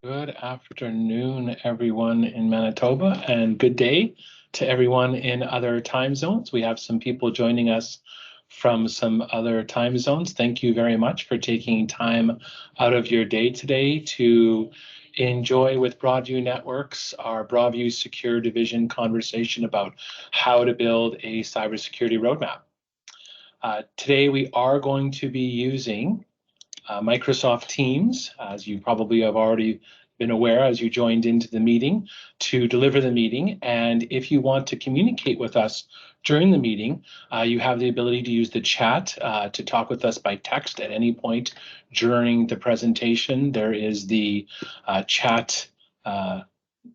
Good afternoon, everyone in Manitoba, and good day to everyone in other time zones. We have some people joining us from some other time zones. Thank you very much for taking time out of your day today to enjoy with Broadview Networks, our Broadview Secure Division conversation about how to build a cybersecurity roadmap. Today, we are going to be using Microsoft Teams, as you probably have already been aware as you joined into the meeting, to deliver the meeting. And if you want to communicate with us during the meeting, you have the ability to use the chat to talk with us by text at any point during the presentation. There is the chat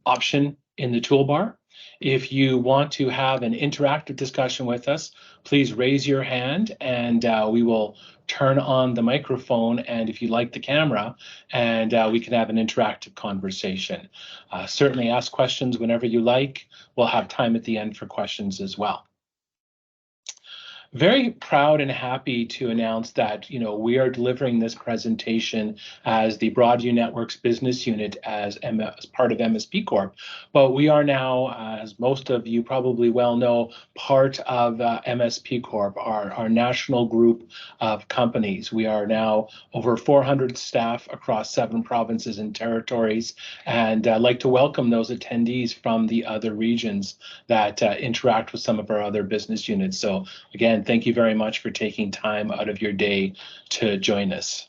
option in the toolbar. If you want to have an interactive discussion with us, please raise your hand and we will turn on the microphone, and if you like the camera, and we can have an interactive conversation. Certainly ask questions whenever you like. We'll have time at the end for questions as well. Very proud and happy to announce that we are delivering this presentation as the Broadview Networks business unit as part of MSP Corp. But we are now, as most of you probably well know, part of MSP Corp, our national group of companies. We are now over 400 staff across 7 provinces and territories, and I'd like to welcome those attendees from the other regions that interact with some of our other business units. So again, thank you very much for taking time out of your day to join us.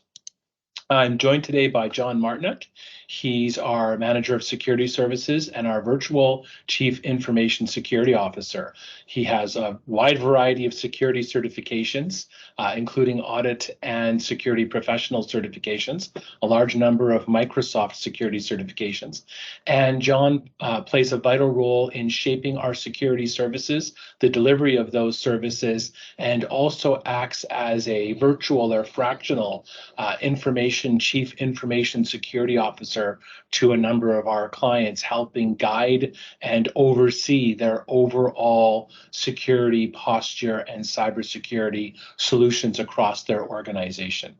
I'm joined today by John Martinuck. He's our Manager of Security Services and our Virtual Chief Information Security Officer. He has a wide variety of security certifications, including audit and security professional certifications, a large number of Microsoft security certifications. And John plays a vital role in shaping our security services, the delivery of those services, and also acts as a virtual or fractional Chief Information Security Officer to a number of our clients, helping guide and oversee their overall security posture and cybersecurity solutions across their organization.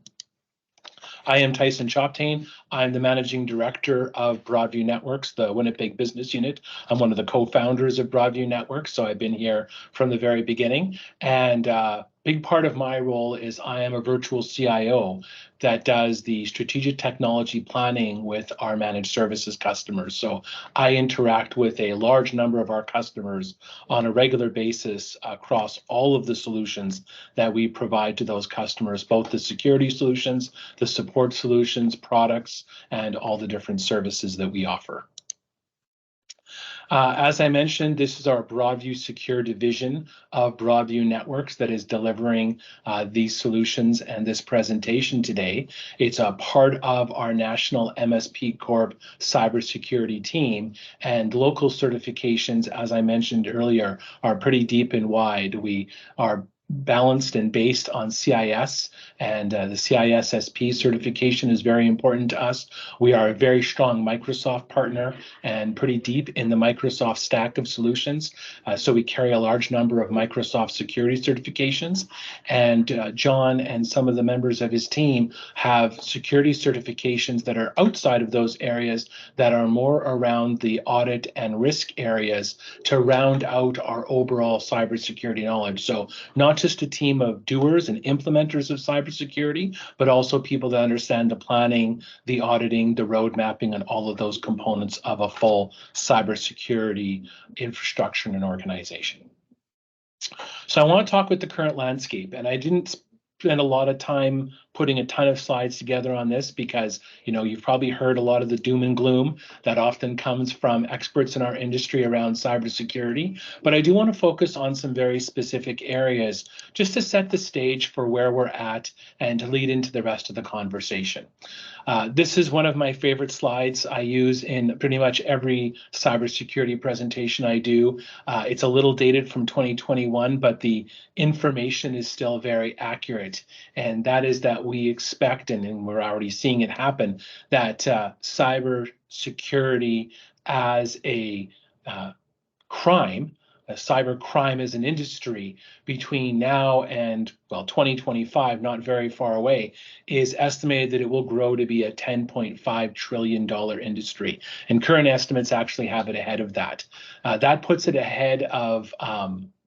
I am Tyson Choptain. I'm the Managing Director of Broadview Networks, the Winnipeg business unit. I'm one of the co-founders of Broadview Networks, so I've been here from the very beginning. And big part of my role is I am a virtual CIO that does the strategic technology planning with our managed services customers. So I interact with a large number of our customers on a regular basis across all of the solutions that we provide to those customers, both the security solutions, the support solutions, products, and all the different services that we offer. As I mentioned, this is our Broadview Secure division of Broadview Networks that is delivering these solutions and this presentation today. It's a part of our national MSP Corp cybersecurity team, and local certifications, as I mentioned earlier, are pretty deep and wide. We are balanced and based on CIS, and the CISSP certification is very important to us. We are a very strong Microsoft partner and pretty deep in the Microsoft stack of solutions. So we carry a large number of Microsoft security certifications, and John and some of the members of his team have security certifications that are outside of those areas that are more around the audit and risk areas to round out our overall cybersecurity knowledge. So not just a team of doers and implementers of cybersecurity, but also people that understand the planning, the auditing, the road mapping, and all of those components of a full cybersecurity infrastructure and organization. So I want to talk with the current landscape, and I didn't spend a lot of time putting a ton of slides together on this because you've probably heard a lot of the doom and gloom that often comes from experts in our industry around cybersecurity. But I do want to focus on some very specific areas just to set the stage for where we're at and to lead into the rest of the conversation. This is one of my favorite slides I use in pretty much every cybersecurity presentation I do. It's a little dated from 2021, but the information is still very accurate. And that is that we expect, and we're already seeing it happen, that cybersecurity as a crime cyber crime as an industry between now and, well, 2025, not very far away, is estimated that it will grow to be a $10.5 trillion industry. And current estimates actually have it ahead of that. That puts it ahead of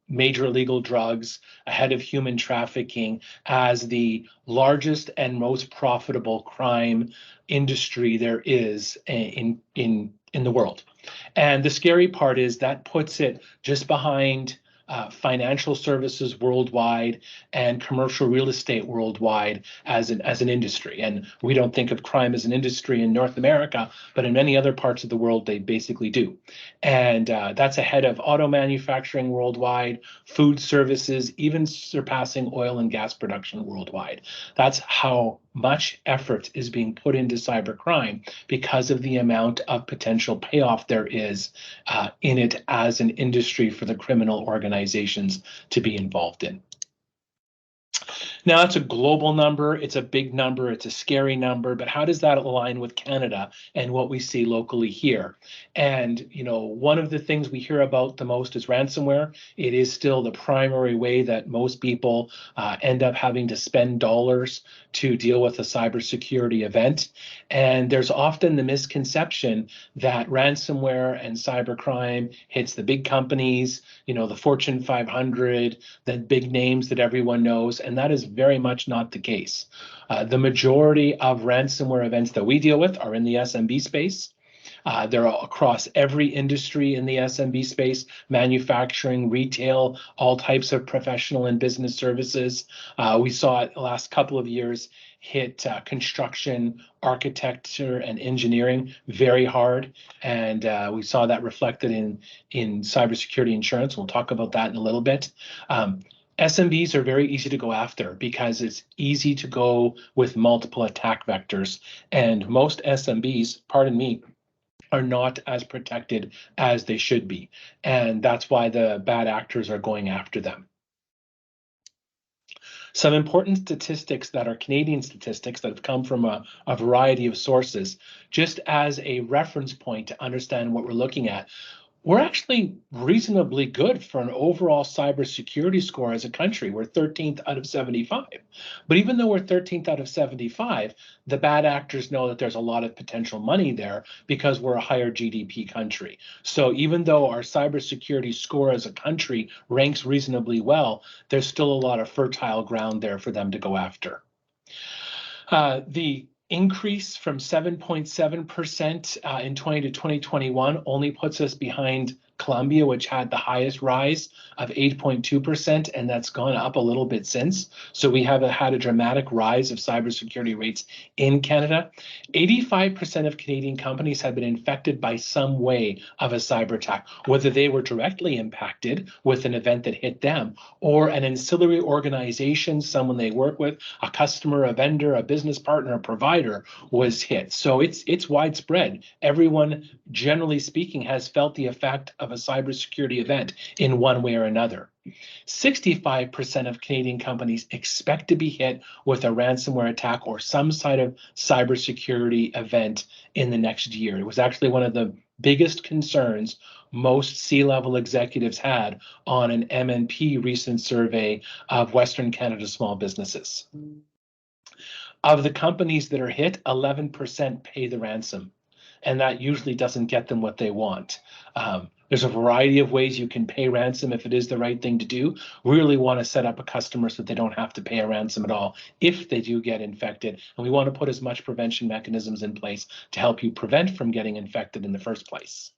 major illegal drugs, ahead of human trafficking as the largest and most profitable crime industry there is in the world. And the scary part is that puts it just behind financial services worldwide and commercial real estate worldwide as an industry. And we don't think of crime as an industry in North America, but in many other parts of the world, they basically do. And that's ahead of auto manufacturing worldwide, food services, even surpassing oil and gas production worldwide. That's how much effort is being put into cybercrime because of the amount of potential payoff there is in it as an industry for the criminal organizations to be involved in. Now, that's a global number. It's a big number. It's a scary number. But how does that align with Canada and what we see locally here? And, one of the things we hear about the most is ransomware. It is still the primary way that most people end up having to spend dollars to deal with a cybersecurity event. And there's often the misconception that ransomware and cybercrime hits the big companies, the Fortune 500, the big names that everyone knows, and that is very much not the case. The majority of ransomware events that we deal with are in the SMB space. They're across every industry in the SMB space, manufacturing, retail, all types of professional and business services. We saw it the last couple of years hit construction, architecture, and engineering very hard. And we saw that reflected in cybersecurity insurance. We'll talk about that in a little bit. SMBs are very easy to go after because it's easy to go with multiple attack vectors. And most SMBs, pardon me, are not as protected as they should be. And that's why the bad actors are going after them. Some important statistics that are Canadian statistics that have come from a variety of sources, just as a reference point to understand what we're looking at. We're actually reasonably good for an overall cybersecurity score as a country. We're 13th out of 75. But even though we're 13th out of 75, the bad actors know that there's a lot of potential money there because we're a higher GDP country. So even though our cybersecurity score as a country ranks reasonably well, there's still a lot of fertile ground there for them to go after. The increase from 7.7% in 20 to 2021 only puts us behind Colombia, which had the highest rise of 8.2%, and that's gone up a little bit since. So we have had a dramatic rise of cybersecurity rates in Canada. 85% of Canadian companies have been infected by some way of a cyber attack, whether they were directly impacted with an event that hit them or an ancillary organization, someone they work with, a customer, a vendor, a business partner, a provider was hit. So it's widespread. Everyone, generally speaking, has felt the effect of a cybersecurity event in one way or another. 65% of Canadian companies expect to be hit with a ransomware attack or some sort of cybersecurity event in the next year. It was actually one of the biggest concerns most C-level executives had on an MNP recent survey of Western Canada small businesses. Of the companies that are hit, 11% pay the ransom, and that usually doesn't get them what they want. There's a variety of ways you can pay ransom if it is the right thing to do. We really want to set up a customer so that they don't have to pay a ransom at all if they do get infected. And we want to put as much prevention mechanisms in place to help you prevent from getting infected in the first place.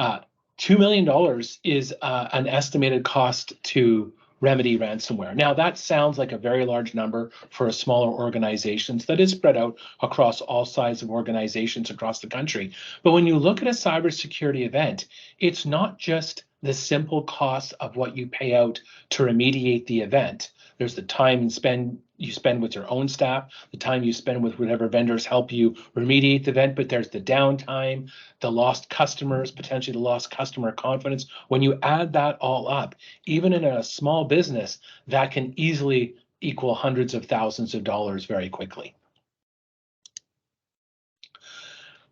$2 million is an estimated cost to remedy ransomware. Now, that sounds like a very large number for a smaller organization that is spread out across all sizes of organizations across the country. But when you look at a cybersecurity event, it's not just the simple cost of what you pay out to remediate the event. There's the time you spend with your own staff, the time you spend with whatever vendors help you remediate the event, but there's the downtime, the lost customers, potentially the lost customer confidence. When you add that all up, even in a small business, that can easily equal hundreds of thousands of dollars very quickly.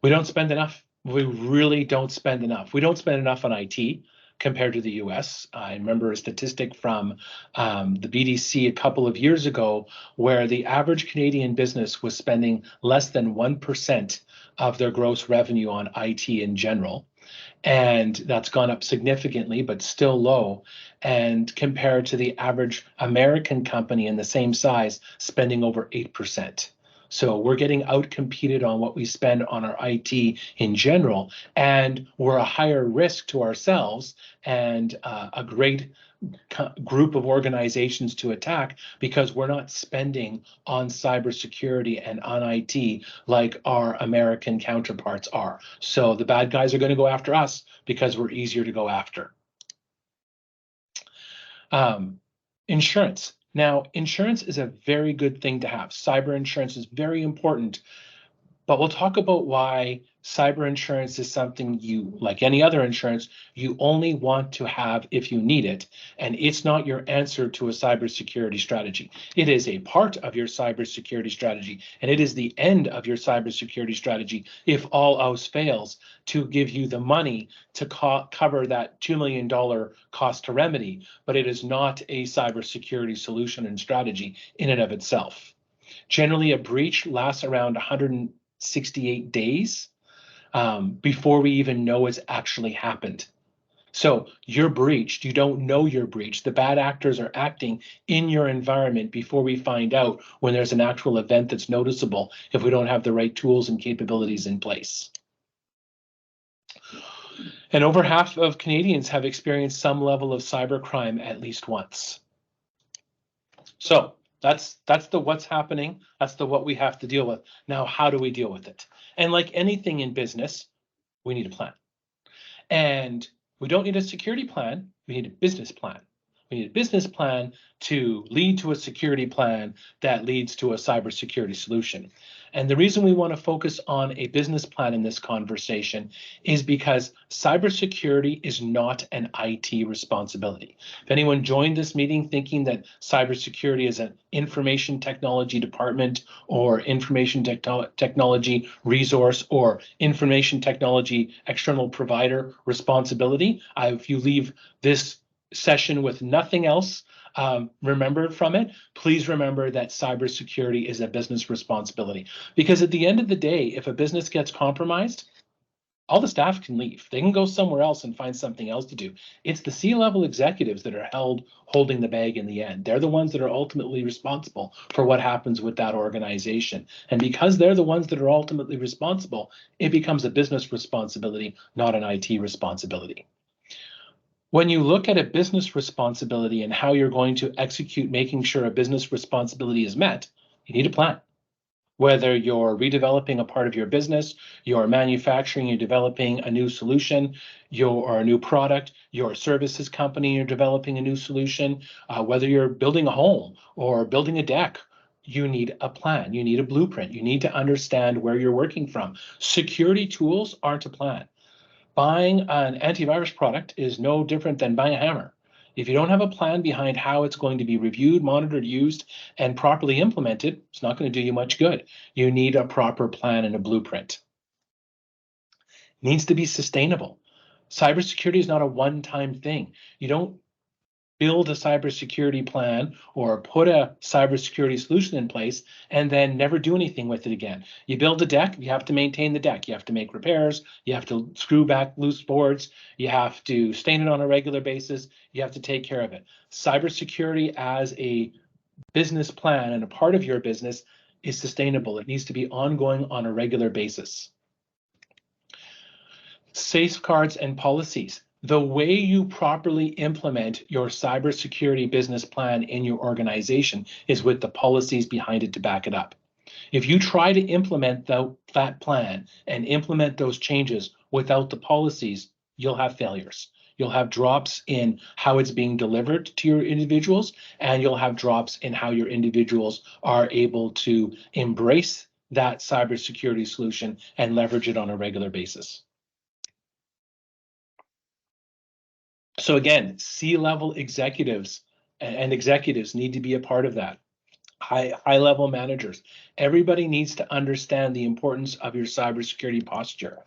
We don't spend enough. We really don't spend enough. We don't spend enough on IT. compared to the US. I remember a statistic from the BDC a couple of years ago where the average Canadian business was spending less than 1% of their gross revenue on IT in general. And that's gone up significantly, but still low. And compared to the average American company in the same size, spending over 8%. So we're getting outcompeted on what we spend on our IT in general, and we're a higher risk to ourselves and a great group of organizations to attack because we're not spending on cybersecurity and on IT like our American counterparts are. So the bad guys are going to go after us because we're easier to go after. Insurance. Now, insurance is a very good thing to have. Cyber insurance is very important, but we'll talk about why cyber insurance is something you, like any other insurance, you only want to have if you need it. And it's not your answer to a cybersecurity strategy. It is a part of your cybersecurity strategy, and it is the end of your cybersecurity strategy if all else fails to give you the money to cover that $2 million cost to remedy. But it is not a cybersecurity solution and strategy in and of itself. Generally, a breach lasts around 168 days before we even know it's actually happened. So you're breached. You don't know you're breached. The bad actors are acting in your environment before we find out when there's an actual event that's noticeable if we don't have the right tools and capabilities in place. And over half of Canadians have experienced some level of cybercrime at least once. So that's the what's happening. That's the what we have to deal with. Now, how do we deal with it? And like anything in business, we need a plan. And we don't need a security plan. We need a business plan. We need a business plan to lead to a security plan that leads to a cybersecurity solution. And the reason we want to focus on a business plan in this conversation is because cybersecurity is not an IT responsibility. If anyone joined this meeting thinking that cybersecurity is an information technology department or information technology resource or information technology external provider responsibility, if you leave this session with nothing else remembered from it, please remember that cybersecurity is a business responsibility. Because at the end of the day, if a business gets compromised, all the staff can leave. They can go somewhere else and find something else to do. It's the C-level executives that are holding the bag in the end. They're the ones that are ultimately responsible for what happens with that organization. And because they're the ones that are ultimately responsible, it becomes a business responsibility, not an IT responsibility. When you look at a business responsibility and how you're going to execute making sure a business responsibility is met, you need a plan. Whether you're redeveloping a part of your business, you're manufacturing, you're developing a new solution, or a new product, you're a services company, you're developing a new solution, whether you're building a home or building a deck, you need a plan, you need a blueprint, you need to understand where you're working from. Security tools aren't a plan. Buying an antivirus product is no different than buying a hammer. If you don't have a plan behind how it's going to be reviewed, monitored, used, and properly implemented, it's not going to do you much good. You need a proper plan and a blueprint. It needs to be sustainable. Cybersecurity is not a one-time thing. You don't build a cybersecurity plan or put a cybersecurity solution in place and then never do anything with it again. You build a deck, you have to maintain the deck. You have to make repairs. You have to screw back loose boards. You have to stain it on a regular basis. You have to take care of it. Cybersecurity as a business plan and a part of your business is sustainable. It needs to be ongoing on a regular basis. Safeguards and policies. The way you properly implement your cybersecurity business plan in your organization is with the policies behind it to back it up. If you try to implement that plan and implement those changes without the policies, you'll have failures. You'll have drops in how it's being delivered to your individuals, and you'll have drops in how your individuals are able to embrace that cybersecurity solution and leverage it on a regular basis. So again, C-level executives and executives need to be a part of that. High-level managers. Everybody needs to understand the importance of your cybersecurity posture.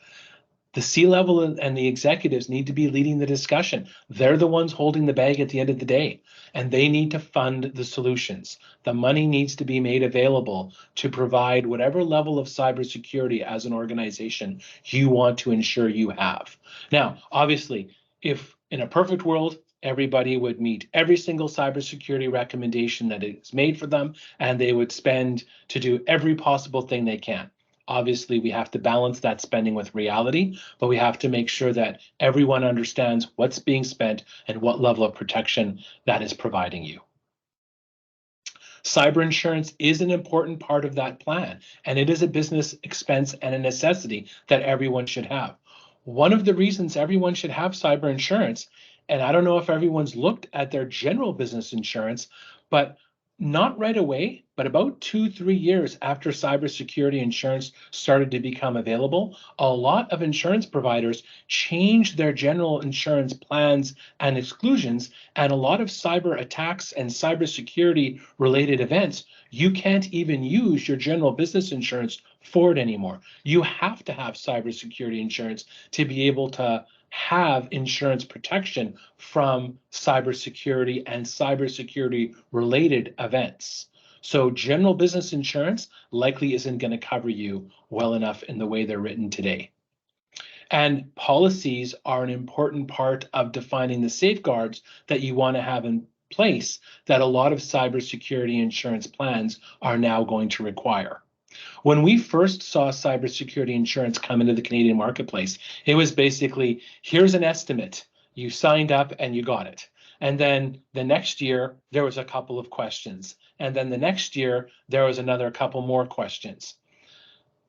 The C-level and the executives need to be leading the discussion. They're the ones holding the bag at the end of the day, and they need to fund the solutions. The money needs to be made available to provide whatever level of cybersecurity as an organization you want to ensure you have. Now, obviously, if in a perfect world, everybody would meet every single cybersecurity recommendation that is made for them, and they would spend to do every possible thing they can. Obviously, we have to balance that spending with reality, but we have to make sure that everyone understands what's being spent and what level of protection that is providing you. Cyber insurance is an important part of that plan, and it is a business expense and a necessity that everyone should have. One of the reasons everyone should have cyber insurance, and I don't know if everyone's looked at their general business insurance, but not right away, but about 2-3 years after cybersecurity insurance started to become available, a lot of insurance providers changed their general insurance plans and exclusions, and a lot of cyber attacks and cybersecurity related events, you can't even use your general business insurance for it anymore. You have to have cybersecurity insurance to be able to have insurance protection from cybersecurity and cybersecurity related events. So general business insurance likely isn't going to cover you well enough in the way they're written today. And policies are an important part of defining the safeguards that you want to have in place that a lot of cybersecurity insurance plans are now going to require. When we first saw cybersecurity insurance come into the Canadian marketplace, it was basically, here's an estimate. You signed up and you got it. And then the next year, there was a couple of questions. And then the next year, there was another couple more questions.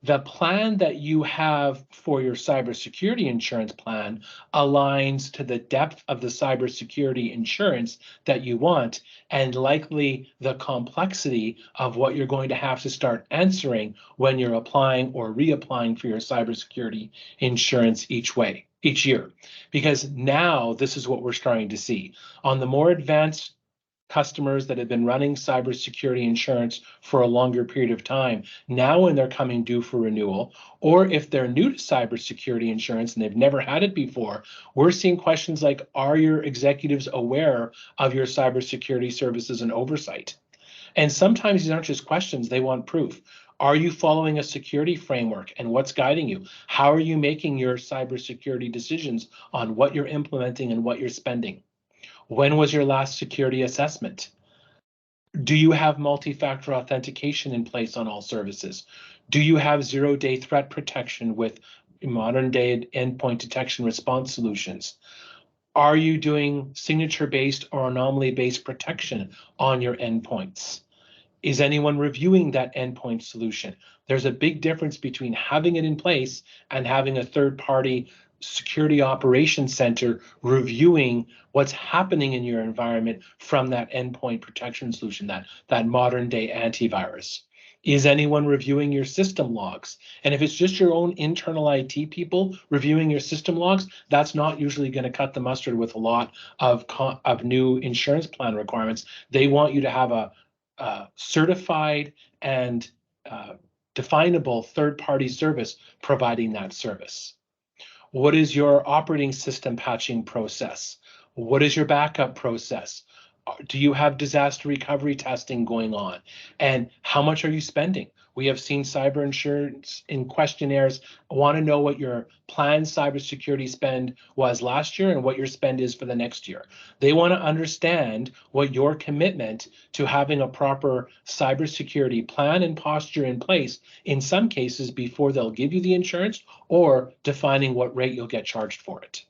The plan that you have for your cybersecurity insurance plan aligns to the depth of the cybersecurity insurance that you want and likely the complexity of what you're going to have to start answering when you're applying or reapplying for your cybersecurity insurance each year. Because now this is what we're starting to see. On the more advanced customers that have been running cybersecurity insurance for a longer period of time, now when they're coming due for renewal, or if they're new to cybersecurity insurance and they've never had it before, we're seeing questions like, are your executives aware of your cybersecurity services and oversight? And sometimes these aren't just questions, they want proof. Are you following a security framework and what's guiding you? How are you making your cybersecurity decisions on what you're implementing and what you're spending? When was your last security assessment? Do you have multi-factor authentication in place on all services? Do you have zero-day threat protection with modern-day endpoint detection response solutions? Are you doing signature-based or anomaly-based protection on your endpoints? Is anyone reviewing that endpoint solution? There's a big difference between having it in place and having a third-party security operations center reviewing what's happening in your environment from that endpoint protection solution, that modern day antivirus. Is anyone reviewing your system logs? And if it's just your own internal IT people reviewing your system logs, that's not usually going to cut the mustard with a lot of new insurance plan requirements. They want you to have a certified and definable third-party service providing that service. What is your operating system patching process? What is your backup process? Do you have disaster recovery testing going on? And how much are you spending? We have seen cyber insurance in questionnaires want to know what your planned cybersecurity spend was last year and what your spend is for the next year. They want to understand what your commitment to having a proper cybersecurity plan and posture in place, in some cases before they'll give you the insurance or defining what rate you'll get charged for it.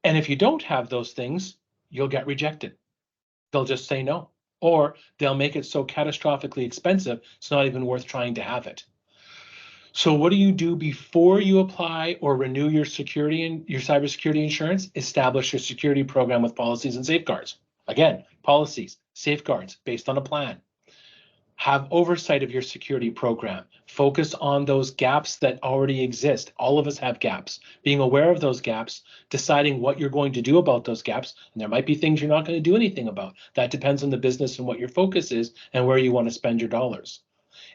And if you don't have those things, you'll get rejected. They'll just say no, or they'll make it so catastrophically expensive, it's not even worth trying to have it. So what do you do before you apply or renew your security and your cybersecurity insurance? Establish your security program with policies and safeguards. Again, policies, safeguards based on a plan. Have oversight of your security program. Focus on those gaps that already exist. All of us have gaps. Being aware of those gaps, deciding what you're going to do about those gaps, and there might be things you're not going to do anything about. That depends on the business and what your focus is and where you want to spend your dollars.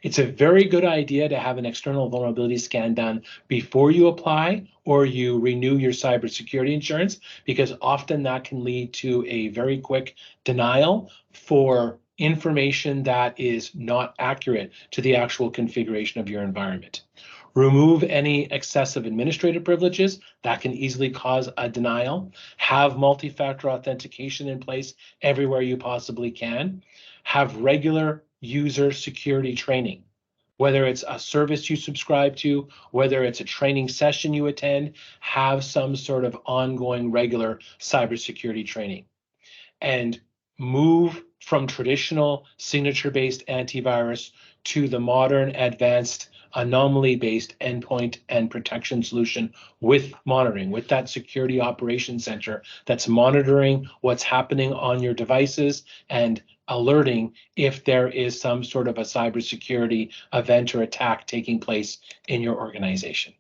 It's a very good idea to have an external vulnerability scan done before you apply or you renew your cybersecurity insurance, because often that can lead to a very quick denial for information that is not accurate to the actual configuration of your environment. Remove any excessive administrative privileges that can easily cause a denial. Have multi-factor authentication in place everywhere you possibly can. Have regular user security training, whether it's a service you subscribe to, whether it's a training session you attend. Have some sort of ongoing regular cybersecurity training, and move from traditional signature-based antivirus to the modern advanced anomaly-based endpoint and protection solution with monitoring, with that security operations center that's monitoring what's happening on your devices and alerting if there is some sort of a cybersecurity event or attack taking place in your organization.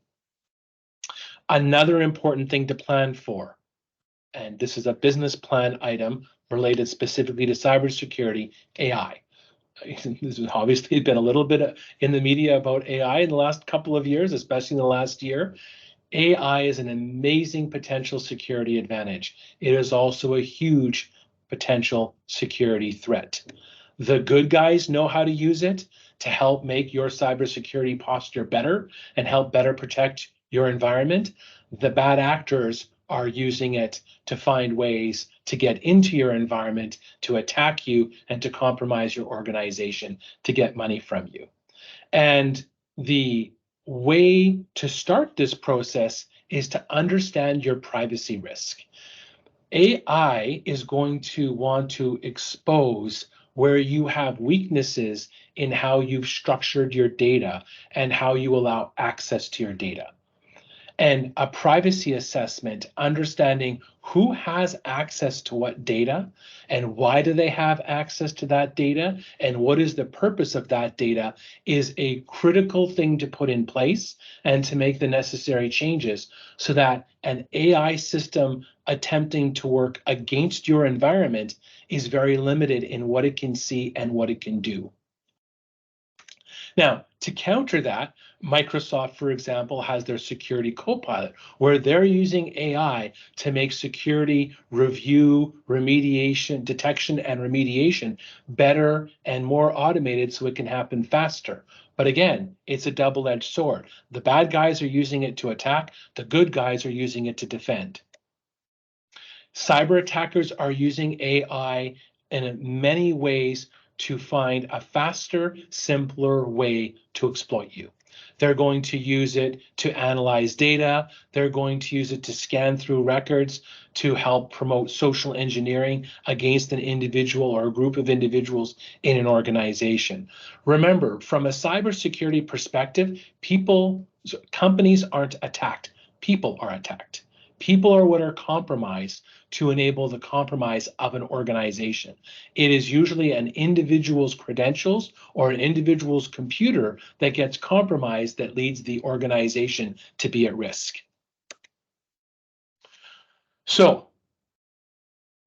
Another important thing to plan for, and this is a business plan item related specifically to cybersecurity, AI. This has obviously been a little bit in the media about AI in the last couple of years, especially in the last year. AI is an amazing potential security advantage. It is also a huge potential security threat. The good guys know how to use it to help make your cybersecurity posture better and help better protect your environment. The bad actors are using it to find ways to get into your environment, to attack you, and to compromise your organization to get money from you. And the way to start this process is to understand your privacy risk. AI is going to want to expose where you have weaknesses in how you've structured your data and how you allow access to your data. And a privacy assessment, understanding who has access to what data and why do they have access to that data and what is the purpose of that data, is a critical thing to put in place and to make the necessary changes so that an AI system attempting to work against your environment is very limited in what it can see and what it can do. Now, to counter that, Microsoft, for example, has their security copilot, where they're using AI to make security review, remediation, detection, and remediation better and more automated so it can happen faster. But again, it's a double-edged sword. The bad guys are using it to attack, the good guys are using it to defend. Cyber attackers are using AI in many ways to find a faster, simpler way to exploit you. They're going to use it to analyze data. They're going to use it to scan through records to help promote social engineering against an individual or a group of individuals in an organization. Remember, from a cybersecurity perspective, companies aren't attacked. People are attacked. People are what are compromised to enable the compromise of an organization. It is usually an individual's credentials or an individual's computer that gets compromised that leads the organization to be at risk. So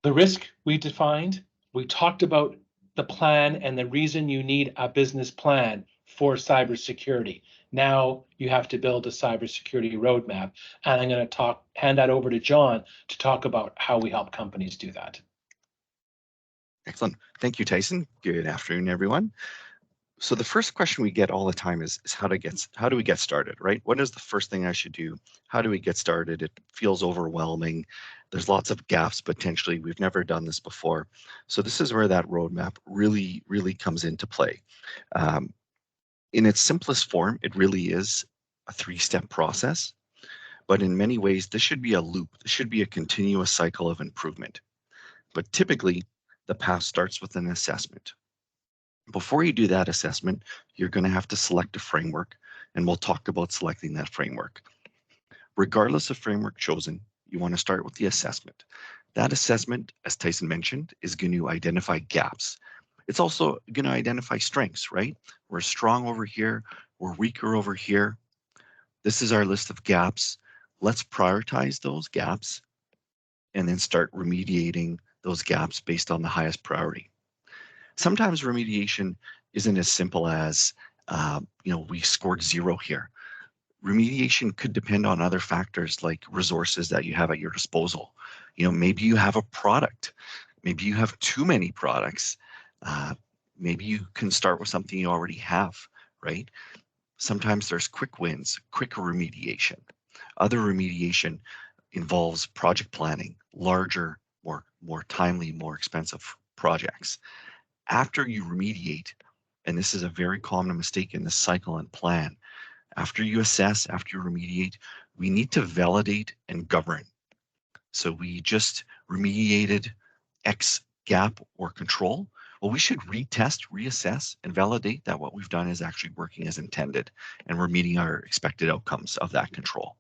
the risk we defined, we talked about the plan and the reason you need a business plan for cybersecurity. Now you have to build a cybersecurity roadmap. And I'm going to hand that over to John to talk about how we help companies do that. Excellent. Thank you, Tyson. Good afternoon, everyone. So the first question we get all the time is how do we get started, right? What is the first thing I should do? How do we get started? It feels overwhelming. There's lots of gaps potentially. We've never done this before. So this is where that roadmap really, really comes into play. In its simplest form, it really is a 3-step process. But in many ways, this should be a loop. This should be a continuous cycle of improvement. But typically, the path starts with an assessment. Before you do that assessment, you're going to have to select a framework, and we'll talk about selecting that framework. Regardless of framework chosen, you want to start with the assessment. That assessment, as Tyson mentioned, is going to identify gaps. It's also going to identify strengths, right? We're strong over here, we're weaker over here. This is our list of gaps. Let's prioritize those gaps and then start remediating those gaps based on the highest priority. Sometimes remediation isn't as simple as we scored 0 here. Remediation could depend on other factors like resources that you have at your disposal. Maybe you have a product, maybe you have too many products. Maybe you can start with something you already have, right? Sometimes there's quick wins, quicker remediation. Other remediation involves project planning, larger, more timely, more expensive projects. After you remediate, and this is a very common mistake in this cycle and plan, after you assess, after you remediate, we need to validate and govern. So we just remediated X gap or control. Well, we should retest, reassess, and validate that what we've done is actually working as intended and we're meeting our expected outcomes of that control.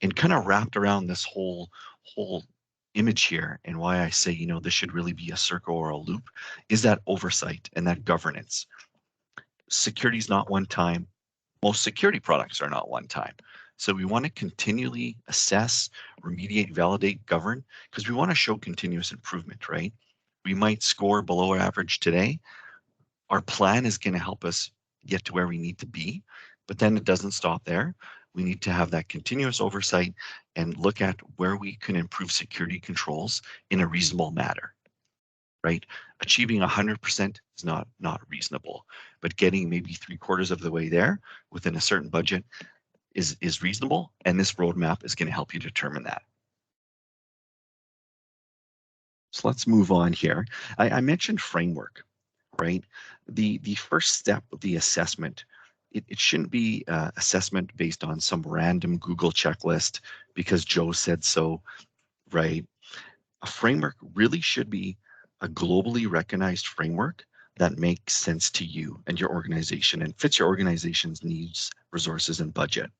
And kind of wrapped around this whole image here, and why I say, this should really be a circle or a loop, is that oversight and that governance. Security is not one time. Most security products are not one time. So we want to continually assess, remediate, validate, govern, because we want to show continuous improvement, right? We might score below average today. Our plan is going to help us get to where we need to be, but then it doesn't stop there. We need to have that continuous oversight and look at where we can improve security controls in a reasonable manner, right? Achieving 100% is not reasonable, but getting maybe 3/4 of the way there within a certain budget is reasonable, and this roadmap is going to help you determine that. So let's move on here. I mentioned framework, right? The first step of the assessment, it shouldn't be assessment based on some random Google checklist because Joe said so, right? A framework really should be a globally recognized framework that makes sense to you and your organization and fits your organization's needs, resources, and budget.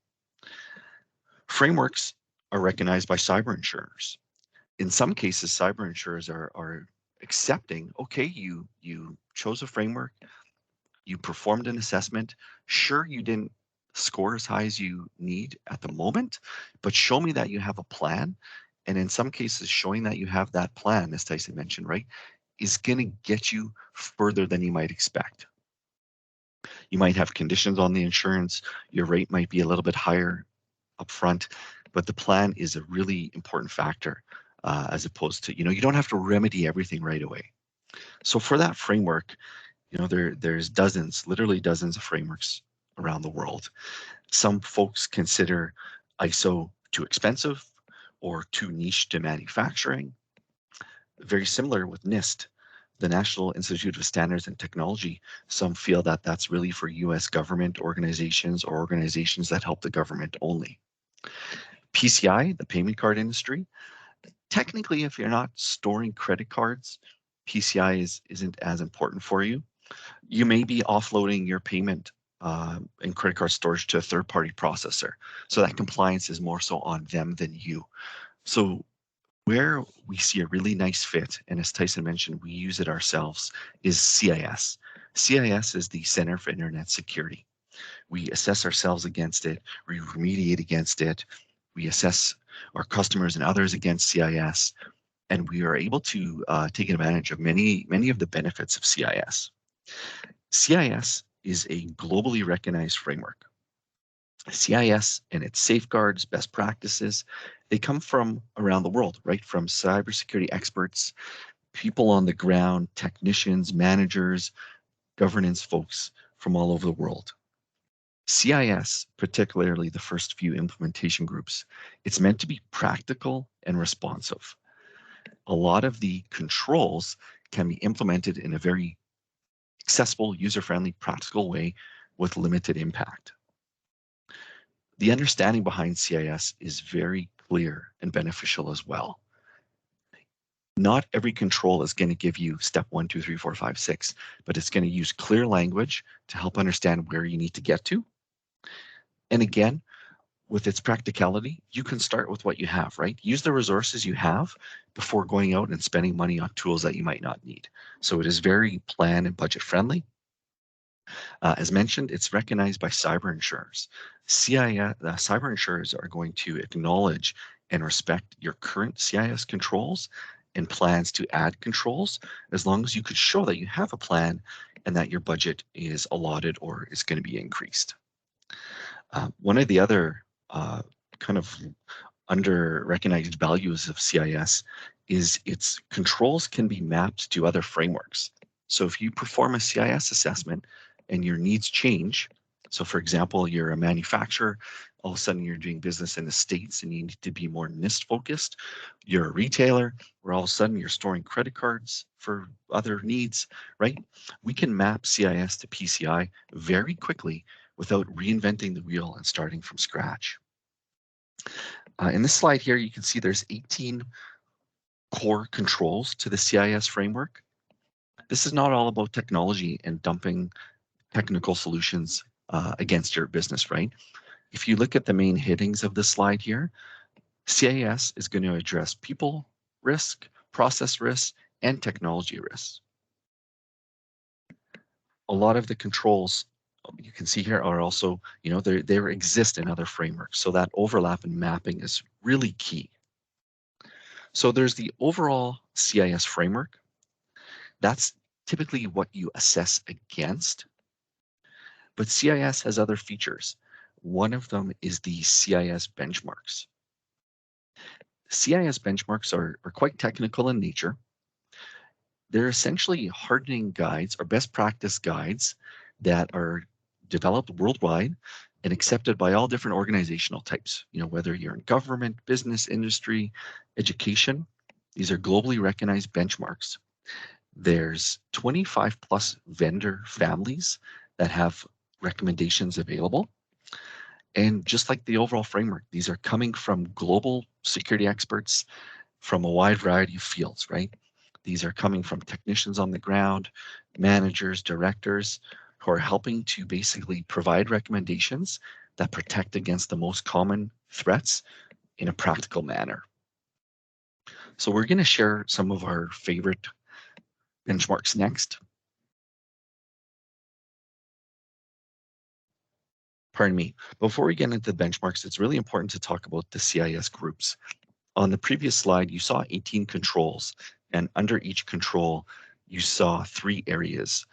Frameworks are recognized by cyber insurers. In some cases, cyber insurers are accepting, okay, you chose a framework, you performed an assessment. Sure, you didn't score as high as you need at the moment, but show me that you have a plan. And in some cases, showing that you have that plan, as Tyson mentioned, right, is going to get you further than you might expect. You might have conditions on the insurance. Your rate might be a little bit higher upfront, but the plan is a really important factor as opposed to, you don't have to remedy everything right away. So for that framework, there's dozens, literally dozens of frameworks around the world. Some folks consider ISO too expensive or too niche to manufacturing. Very similar with NIST, the National Institute of Standards and Technology. Some feel that that's really for US government organizations or organizations that help the government only. PCI, the payment card industry, technically, if you're not storing credit cards, PCI isn't as important for you. You may be offloading your payment and credit card storage to a third-party processor. So that compliance is more so on them than you. So where we see a really nice fit, and as Tyson mentioned, we use it ourselves, is CIS. CIS is the Center for Internet Security. We assess ourselves against it, we remediate against it, we assess our customers and others against CIS, and we are able to take advantage of many of the benefits of CIS. CIS is a globally recognized framework. CIS and its safeguards, best practices, they come from around the world, right? From cybersecurity experts, people on the ground, technicians, managers, governance folks from all over the world. CIS, particularly the first few implementation groups, it's meant to be practical and responsive. A lot of the controls can be implemented in a very accessible, user-friendly, practical way with limited impact. The understanding behind CIS is very clear and beneficial as well. Not every control is going to give you step 1, 2, 3, 4, 5, 6, but it's going to use clear language to help understand where you need to get to. And again, with its practicality, you can start with what you have, right? Use the resources you have before going out and spending money on tools that you might not need. So it is very plan and budget friendly. As mentioned, it's recognized by cyber insurers. Cyber insurers are going to acknowledge and respect your current CIS controls and plans to add controls, as long as you could show that you have a plan and that your budget is allotted or is going to be increased. One of the other kind of under recognized values of CIS is its controls can be mapped to other frameworks. So if you perform a CIS assessment and your needs change, so for example, you're a manufacturer, all of a sudden you're doing business in the States and you need to be more NIST focused. You're a retailer where all of a sudden you're storing credit cards for other needs, right? We can map CIS to PCI very quickly without reinventing the wheel and starting from scratch. In this slide here, you can see there's 18 core controls to the CIS framework. This is not all about technology and dumping technical solutions against your business, right? If you look at the main headings of this slide here, CIS is going to address people risk, process risk, and technology risks. A lot of the controls you can see here are also, they exist in other frameworks. So that overlap and mapping is really key. So there's the overall CIS framework. That's typically what you assess against. But CIS has other features. One of them is the CIS benchmarks. CIS benchmarks are quite technical in nature. They're essentially hardening guides or best practice guides that are developed worldwide and accepted by all different organizational types. Whether you're in government, business, industry, education, these are globally recognized benchmarks. There's 25 plus vendor families that have recommendations available. And just like the overall framework, these are coming from global security experts from a wide variety of fields, right? These are coming from technicians on the ground, managers, directors, who are helping to basically provide recommendations that protect against the most common threats in a practical manner. So we're going to share some of our favorite benchmarks next. Pardon me. Before we get into the benchmarks, it's really important to talk about the CIS groups. On the previous slide, you saw 18 controls, and under each control, you saw 3 areas.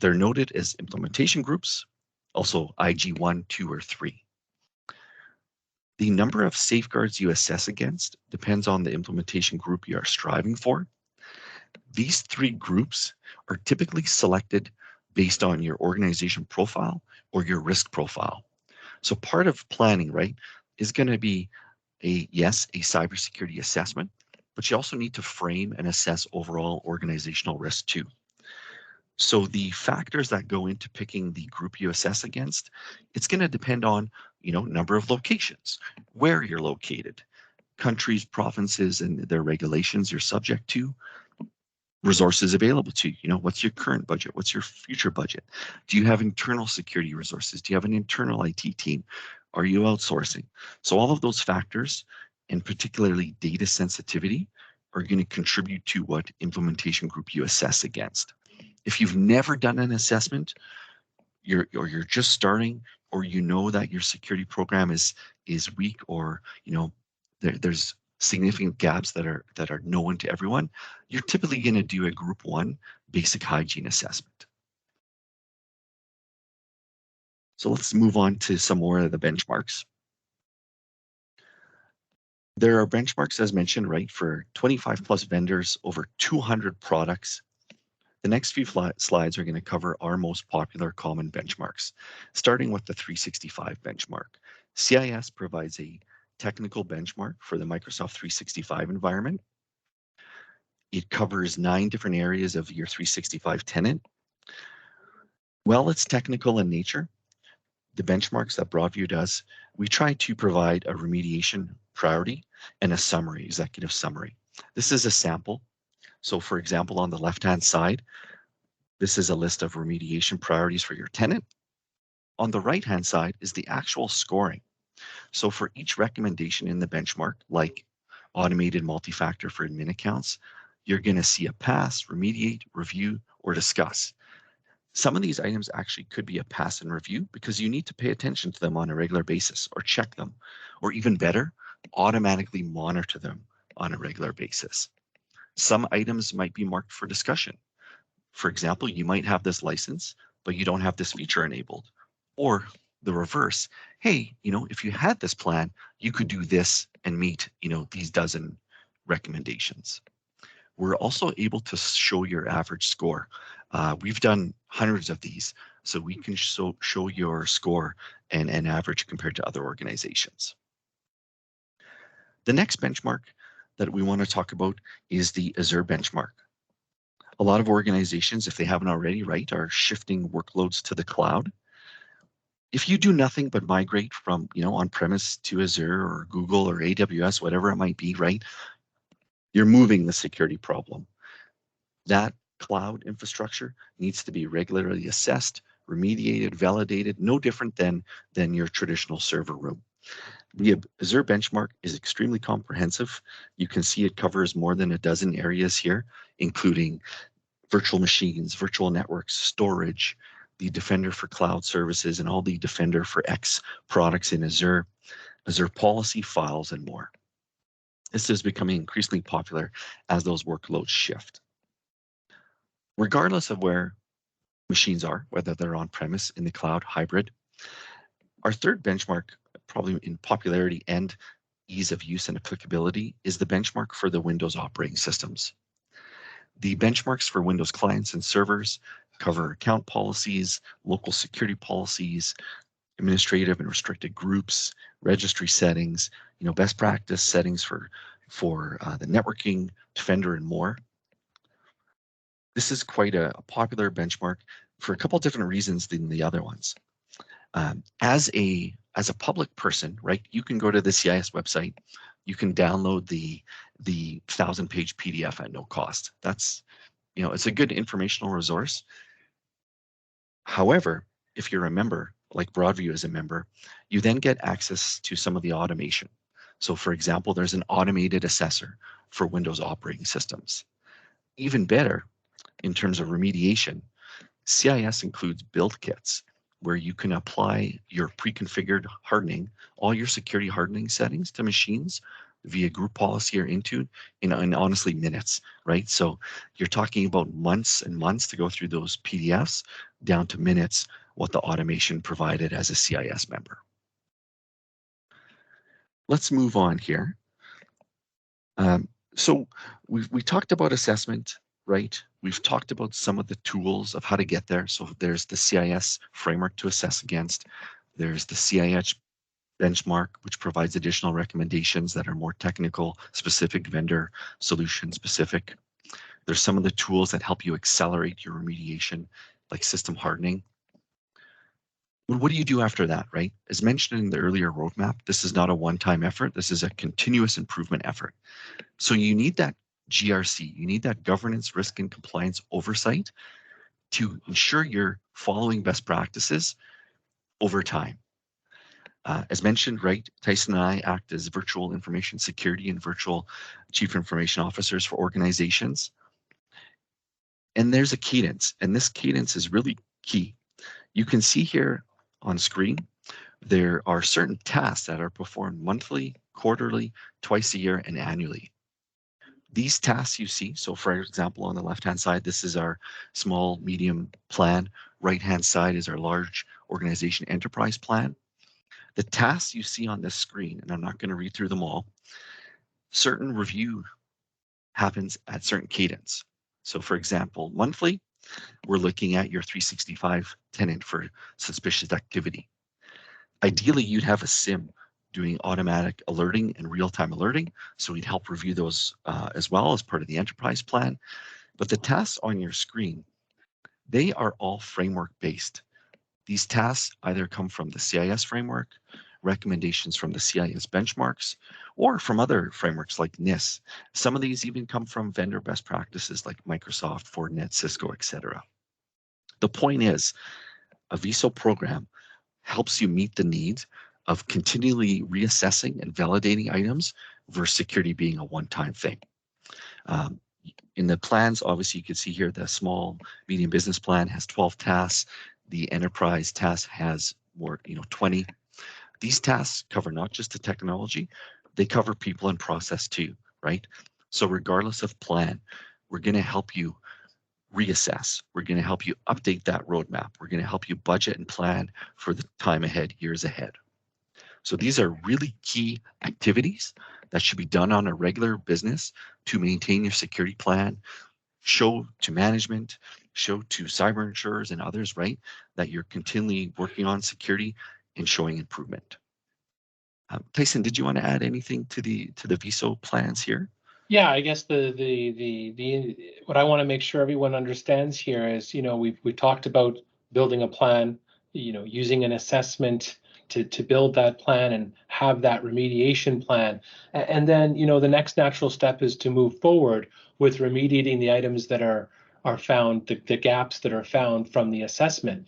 They're noted as implementation groups, also IG1, 2, or 3. The number of safeguards you assess against depends on the implementation group you are striving for. These 3 groups are typically selected based on your organization profile or your risk profile. So part of planning, right, is going to be a cybersecurity assessment, but you also need to frame and assess overall organizational risk too. So the factors that go into picking the group you assess against, it's going to depend on, number of locations, where you're located, countries, provinces, and their regulations you're subject to, resources available to you. What's your current budget? What's your future budget? Do you have internal security resources? Do you have an internal IT team? Are you outsourcing? So all of those factors, and particularly data sensitivity, are going to contribute to what implementation group you assess against. If you've never done an assessment, you're just starting, or that your security program is weak, or there's significant gaps that are known to everyone, you're typically going to do a group 1 basic hygiene assessment. So let's move on to some more of the benchmarks. There are benchmarks, as mentioned, right, for 25 plus vendors, over 200 products. The next few slides are going to cover our most popular common benchmarks, starting with the 365 benchmark. CIS provides a technical benchmark for the Microsoft 365 environment. It covers 9 different areas of your 365 tenant. While it's technical in nature, the benchmarks that Broadview does, we try to provide a remediation priority and a summary, executive summary. This is a sample. So for example, on the left-hand side, this is a list of remediation priorities for your tenant. On the right-hand side is the actual scoring. So for each recommendation in the benchmark, like automated multi-factor for admin accounts, you're going to see a pass, remediate, review, or discuss. Some of these items actually could be a pass and review because you need to pay attention to them on a regular basis, or check them, or even better, automatically monitor them on a regular basis. Some items might be marked for discussion. For example, you might have this license, but you don't have this feature enabled. Or the reverse, hey, if you had this plan, you could do this and meet, these dozen recommendations. We're also able to show your average score. We've done hundreds of these, so we can show your score and average compared to other organizations. The next benchmark that we want to talk about is the Azure benchmark. A lot of organizations, if they haven't already, right, are shifting workloads to the cloud. If you do nothing but migrate from, on-premise to Azure or Google or AWS, whatever it might be, right, you're moving the security problem. That cloud infrastructure needs to be regularly assessed, remediated, validated, no different than your traditional server room. The Azure benchmark is extremely comprehensive. You can see it covers more than a dozen areas here, including virtual machines, virtual networks, storage, the Defender for Cloud Services, and all the Defender for X products in Azure, Azure policy files, and more. This is becoming increasingly popular as those workloads shift. Regardless of where machines are, whether they're on-premise, in the cloud, hybrid, our third benchmark, probably in popularity and ease of use and applicability, is the benchmark for the Windows operating systems. The benchmarks for Windows clients and servers cover account policies, local security policies, administrative and restricted groups, registry settings, best practice settings for the networking, Defender, and more. This is quite a popular benchmark for a couple of different reasons than the other ones. As a public person, right, you can go to the CIS website, you can download the 1,000-page PDF at no cost. That's, it's a good informational resource. However, if you're a member, like Broadview is a member, you then get access to some of the automation. So for example, there's an automated assessor for Windows operating systems. Even better, in terms of remediation, CIS includes build kits where you can apply your pre-configured hardening, all your security hardening settings to machines via group policy or Intune in honestly minutes, right? So you're talking about months and months to go through those PDFs down to minutes, what the automation provided as a CIS member. Let's move on here. So we talked about assessment, right? We've talked about some of the tools of how to get there. So there's the CIS framework to assess against. There's the CIS benchmark, which provides additional recommendations that are more technical, specific, vendor solution specific. There's some of the tools that help you accelerate your remediation, like system hardening. What do you do after that, right? As mentioned in the earlier roadmap, this is not a one-time effort. This is a continuous improvement effort. So you need that GRC, you need that governance, risk, and compliance oversight to ensure you're following best practices over time. As mentioned, right, Tyson and I act as virtual information security and virtual chief information officers for organizations. And there's a cadence, and this cadence is really key. You can see here on screen, there are certain tasks that are performed monthly, quarterly, twice a year, and annually. These tasks you see, so for example, on the left-hand side, this is our small, medium plan. Right-hand side is our large organization enterprise plan. The tasks you see on this screen, and I'm not going to read through them all, certain review happens at certain cadence. So for example, monthly, we're looking at your 365 tenant for suspicious activity. Ideally, you'd have a SIM doing automatic alerting and real-time alerting, so we'd help review those as well as part of the enterprise plan. But the tasks on your screen, they are all framework-based. These tasks either come from the CIS framework, recommendations from the CIS benchmarks, or from other frameworks like NIST. Some of these even come from vendor best practices like Microsoft, Fortinet, Cisco, etc. The point is, a VISO program helps you meet the needs of continually reassessing and validating items versus security being a one-time thing. In the plans, obviously, you can see here the small, medium business plan has 12 tasks. The enterprise task has more, 20. These tasks cover not just the technology, they cover people and process too, right? So regardless of plan, we're going to help you reassess. We're going to help you update that roadmap. We're going to help you budget and plan for the time ahead, years ahead. So these are really key activities that should be done on a regular business to maintain your security plan, show to management, show to cyber insurers and others, right, that you're continually working on security and showing improvement. Tyson, did you want to add anything to the VISO plans here? Yeah, I guess what I want to make sure everyone understands here is, we talked about building a plan, using an assessment to build that plan and have that remediation plan. And then, the next natural step is to move forward with remediating the items that are found, the gaps that are found from the assessment.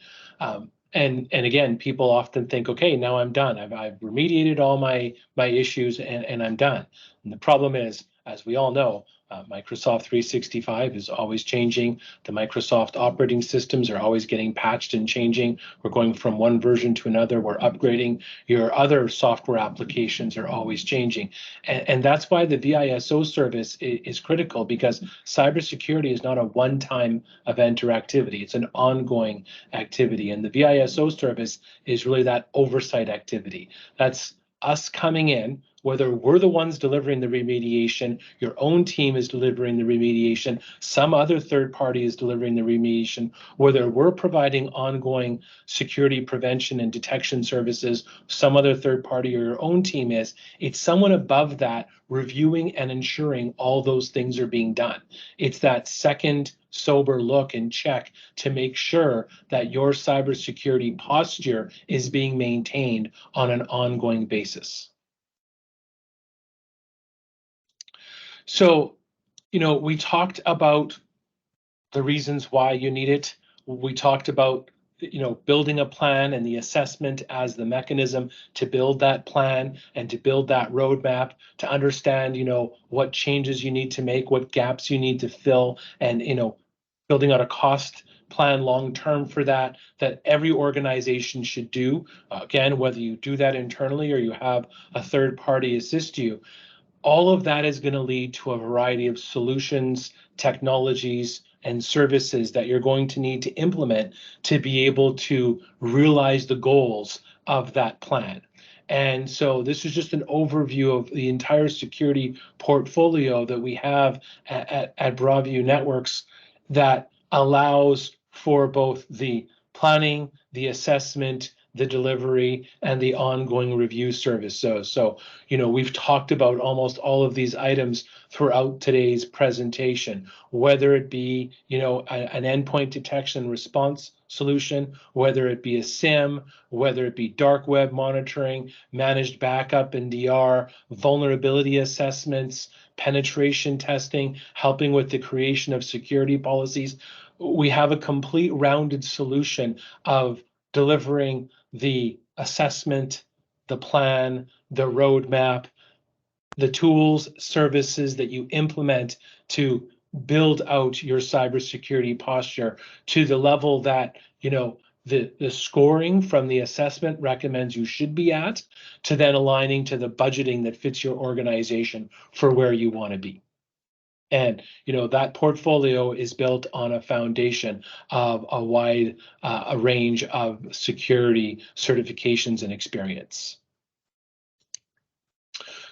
And again, people often think, okay, now I'm done. I've remediated all my issues and I'm done. And the problem is, as we all know, Microsoft 365 is always changing. The Microsoft operating systems are always getting patched and changing. We're going from one version to another. We're upgrading. Your other software applications are always changing. And that's why the VISO service is critical, because cybersecurity is not a one-time event or activity. It's an ongoing activity. And the VISO service is really that oversight activity. That's us coming in, whether we're the ones delivering the remediation, your own team is delivering the remediation, some other third party is delivering the remediation, whether we're providing ongoing security prevention and detection services, some other third party or your own team is, it's someone above that reviewing and ensuring all those things are being done. It's that second sober look and check to make sure that your cybersecurity posture is being maintained on an ongoing basis. So, we talked about the reasons why you need it. We talked about, building a plan and the assessment as the mechanism to build that plan and to build that roadmap, to understand, what changes you need to make, what gaps you need to fill, and, building out a cost plan long term for that every organization should do. Again, whether you do that internally or you have a third party assist you, all of that is going to lead to a variety of solutions, technologies, and services that you're going to need to implement to be able to realize the goals of that plan. And so this is just an overview of the entire security portfolio that we have at Broadview Networks that allows for both the planning, the assessment, the delivery, and the ongoing review service. So we've talked about almost all of these items throughout today's presentation, whether it be, an endpoint detection response solution, whether it be a SIM, whether it be dark web monitoring, managed backup and DR, vulnerability assessments, penetration testing, helping with the creation of security policies. We have a complete rounded solution of delivering the assessment, the plan, the roadmap, the tools, services that you implement to build out your cybersecurity posture to the level that, the scoring from the assessment recommends you should be at, to then aligning to the budgeting that fits your organization for where you want to be. And that portfolio is built on a foundation of a wide a range of security certifications and experience.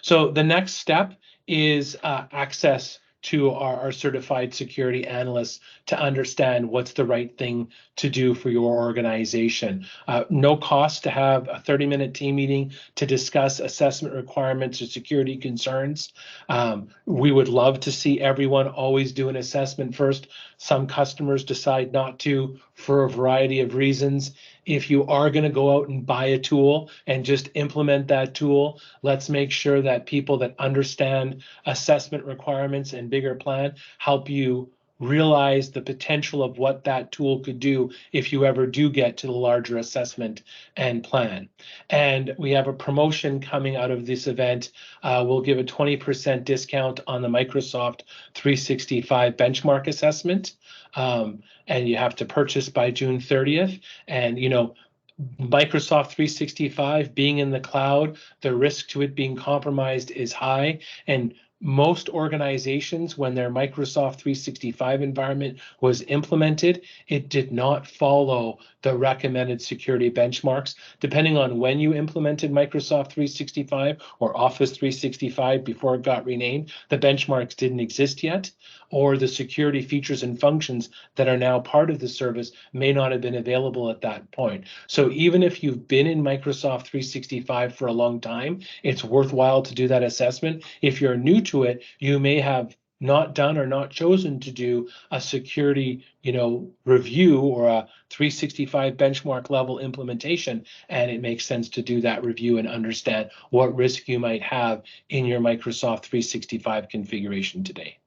So the next step is access to our certified security analysts to understand what's the right thing to do for your organization. No cost to have a 30-minute team meeting to discuss assessment requirements or security concerns. We would love to see everyone always do an assessment first. Some customers decide not to for a variety of reasons. If you are going to go out and buy a tool and just implement that tool, let's make sure that people that understand assessment requirements and bigger plan help you realize the potential of what that tool could do if you ever do get to the larger assessment and plan. And we have a promotion coming out of this event. We'll give a 20% discount on the Microsoft 365 benchmark assessment. And you have to purchase by June 30th. And, Microsoft 365 being in the cloud, the risk to it being compromised is high. And Most organizations, when their Microsoft 365 environment was implemented, it did not follow the recommended security benchmarks. Depending on when you implemented Microsoft 365 or Office 365 before it got renamed, the benchmarks didn't exist yet, or the security features and functions that are now part of the service may not have been available at that point. So even if you've been in Microsoft 365 for a long time, it's worthwhile to do that assessment. If you're new to it, you may have not done or not chosen to do a security, review or a 365 benchmark level implementation, and it makes sense to do that review and understand what risk you might have in your Microsoft 365 configuration today.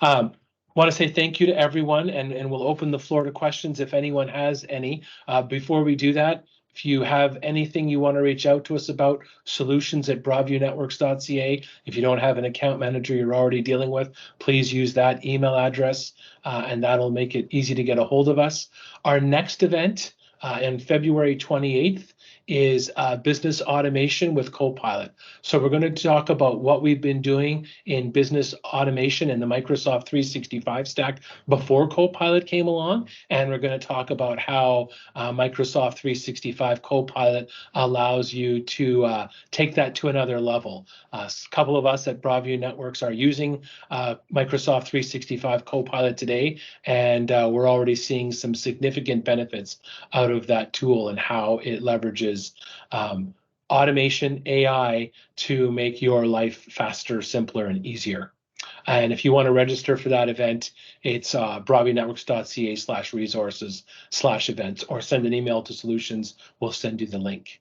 Want to say thank you to everyone, and we'll open the floor to questions if anyone has any. Before we do that, if you have anything you want to reach out to us about, solutions@broadviewNetworks.ca. If you don't have an account manager you're already dealing with, please use that email address, and that'll make it easy to get a hold of us. Our next event on February 28th is business automation with Copilot. So we're going to talk about what we've been doing in business automation in the Microsoft 365 stack before Copilot came along, and we're going to talk about how Microsoft 365 Copilot allows you to take that to another level. A couple of us at Broadview Networks are using Microsoft 365 Copilot today, and we're already seeing some significant benefits out of that tool and how it leverages automation, AI, to make your life faster, simpler, and easier. And if you want to register for that event, it's broadviewnetworks.ca/resources/events, or send an email to solutions. We'll send you the link.